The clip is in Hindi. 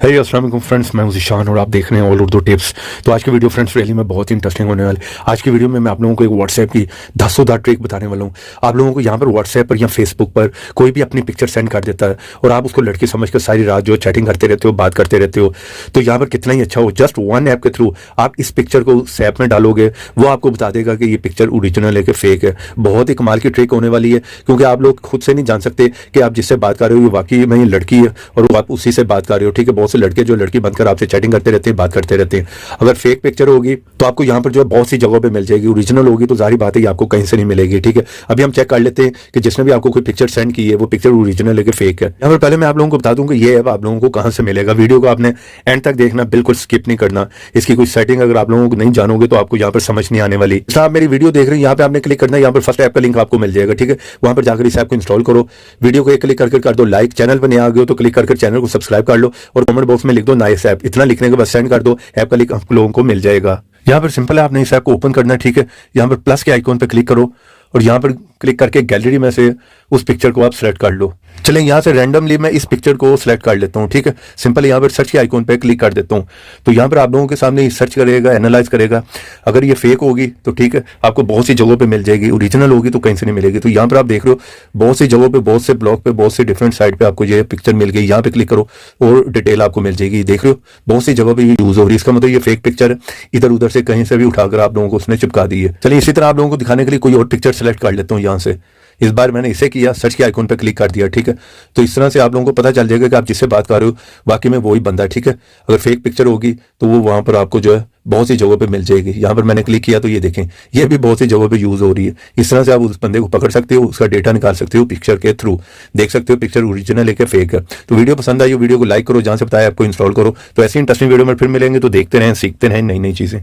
हे अस्सलाम वालेकुम फ्रेंड्स, मैं हूं ज़ीशान और आप देख रहे हैं ऑल उर्दू टिप्स। तो आज की वीडियो फ्रेंड्स रियली में बहुत ही इंटरेस्टिंग होने वाली। आज की वीडियो में मैं आप लोगों को एक व्हाट्सएप की धसोधार ट्रिक बताने वाला हूं। आप लोगों को यहां पर व्हाट्सएप पर या फेसबुक पर कोई भी अपनी पिक्चर सेंड कर देता है और आप उसको लड़की समझ कर सारी रात जो चैटिंग करते रहते हो, बात करते रहते हो। तो यहाँ पर कितना ही अच्छा हो, जस्ट वन ऐप के थ्रू आप इस पिक्चर को उस ऐप में डालोगे, वो आपको बता देगा कि ये पिक्चर ओरिजिनल है कि फेक है। बहुत ही कमाल की ट्रिक होने वाली है, क्योंकि आप लोग खुद से नहीं जान सकते कि आप जिससे बात कर रहे हो ये वाकई में ये लड़की है और आप उसी से बात कर रहे हो। ठीक है, बहुत से लड़के जो लड़की बनकर आपसे चैटिंग करते रहते हैं, बात करते रहते हैं। अगर फेक पिक्चर होगी तो आपको यहाँ पर जो है बहुत सी जगहों पे मिल जाएगी। ओरिजिनल होगी तो जाहिर बात है आपको कहीं से नहीं मिलेगी। ठीक है, अभी हम चेक कर लेते हैं कि जिसने भी आपको कोई पिक्चर सेंड की है वो पिक्चर ओरिजिनल है कि फेक है। यहाँ पर पहले मैं आप लोगों को बता दूं कि ये ऐप आप लोगों को कहाँ से मिलेगा। वीडियो को आपने एंड तक देखना, बिल्कुल स्किप नहीं करना। इसकी कोई सेटिंग अगर आप लोगों को नहीं जानोगे तो आपको यहाँ पर समझ नहीं आने वाली। जैसे आप मेरी वीडियो देख रहे हैं, यहाँ पे आपने क्लिक करना है, यहाँ पर फर्स्ट ऐप का लिंक आपको मिल जाएगा। ठीक है, वहां पर जाकर इस ऐप को इंस्टॉल करो। वीडियो को एक क्लिक करके कर दो लाइक। चैनल पर नए आ गए हो तो क्लिक करके चैनल को सब्सक्राइब कर लो और कमेंट बॉक्स में लिख दो नाइस ऐप। इतना लिखने के बाद सेंड कर दो, ऐप का लिंक आप लोगों को मिल जाएगा। यहाँ पर सिंपल है, आपने इस ऐप को ओपन करना है। ठीक है, यहाँ पर प्लस के आइकॉन पर क्लिक करो और यहाँ पर क्लिक करके गैलरी में से उस पिक्चर को आप सेलेक्ट कर लो। चलें, यहाँ से रैंडमली मैं इस पिक्चर को सिलेक्ट कर लेता हूँ। ठीक है, सिंपल यहाँ पर सर्च के आइकॉन पे क्लिक कर देता हूँ। तो यहाँ पर आप लोगों के सामने सर्च करेगा, एनालाइज करेगा। अगर ये फेक होगी तो ठीक है, आपको बहुत सी जगहों पे मिल जाएगी। ओरिजिनल होगी तो कहीं से नहीं मिलेगी। तो यहाँ पर आप देख रहे हो बहुत सी जगहों पे, बहुत से ब्लॉग पे, बहुत से डिफरेंट साइट पे आपको ये पिक्चर मिल गई। यहाँ पे क्लिक करो और डिटेल आपको मिल जाएगी। देख रहे हो बहुत सी जगहों पर ये यूज हो रही है। इसका मतलब ये फेक पिक्चर इधर उधर से कहीं से भी उठाकर आप लोगों को उसने चिपका दी है। चलिए, इसी तरह आप लोगों को दिखाने के लिए कोई और पिक्चर सेलेक्ट कर लेता हूँ। यहाँ से इस बार मैंने इसे किया, सर्च के आइकॉन पर क्लिक कर दिया। ठीक है, तो इस तरह से आप लोगों को पता चल जाएगा कि आप जिससे बात कर रहे हो वाकई में वही बंदा है। ठीक है, अगर फेक पिक्चर होगी तो वो वहां पर आपको जो है बहुत सी जगहों पे मिल जाएगी। यहाँ पर मैंने क्लिक किया तो ये देखें, ये भी बहुत सी जगहों पे यूज हो रही है। इस तरह से आप उस बंदे को पकड़ सकते हो, उसका डेटा निकाल सकते हो पिक्चर के थ्रू। देख सकते हो पिक्चर ओरिजिनल है कि फेक है। तो वीडियो पसंद आई हो, वीडियो को लाइक करो, जहां से बताया आपको इंस्टॉल करो। तो ऐसी इंटरेस्टिंग वीडियो में फिर मिलेंगे। तो देखते रहें, सीखते रहें नई नई चीजें।